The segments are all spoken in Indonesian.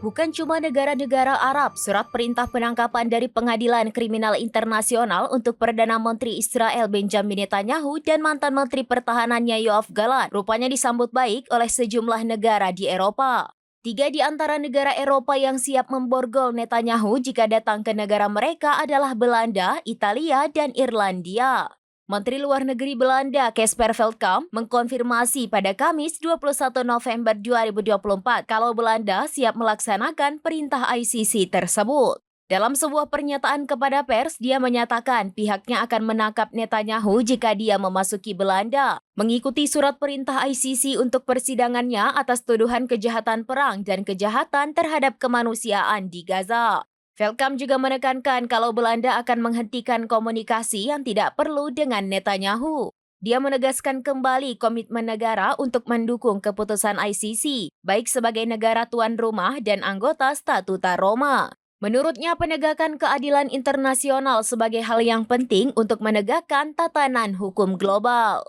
Bukan cuma negara-negara Arab, surat perintah penangkapan dari Pengadilan Kriminal Internasional untuk Perdana Menteri Israel Benjamin Netanyahu dan mantan Menteri Pertahanannya Yoav Gallant rupanya disambut baik oleh sejumlah negara di Eropa. 3 di antara negara Eropa yang siap memborgol Netanyahu jika datang ke negara mereka adalah Belanda, Italia, dan Irlandia. Menteri Luar Negeri Belanda, Casper Veldkamp, mengkonfirmasi pada Kamis 21 November 2024 kalau Belanda siap melaksanakan perintah ICC tersebut. Dalam sebuah pernyataan kepada pers, dia menyatakan pihaknya akan menangkap Netanyahu jika dia memasuki Belanda, mengikuti surat perintah ICC untuk persidangannya atas tuduhan kejahatan perang dan kejahatan terhadap kemanusiaan di Gaza. Veldkamp juga menekankan kalau Belanda akan menghentikan komunikasi yang tidak perlu dengan Netanyahu. Dia menegaskan kembali komitmen negara untuk mendukung keputusan ICC, baik sebagai negara tuan rumah dan anggota Statuta Roma. Menurutnya, penegakan keadilan internasional sebagai hal yang penting untuk menegakkan tatanan hukum global.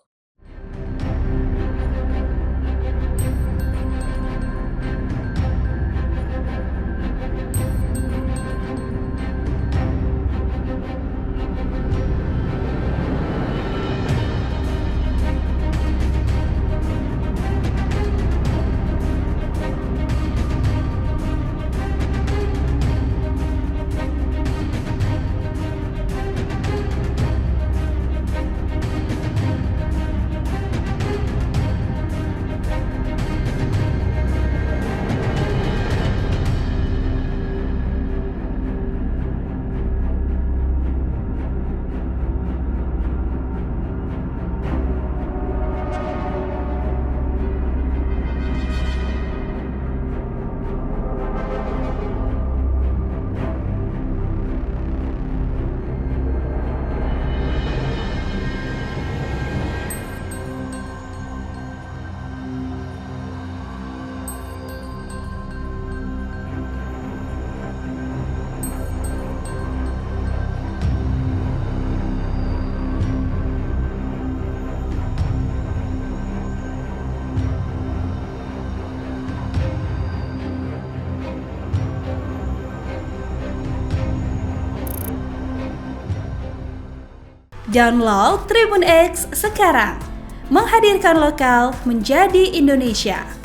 Download Tribun X sekarang, menghadirkan lokal menjadi Indonesia.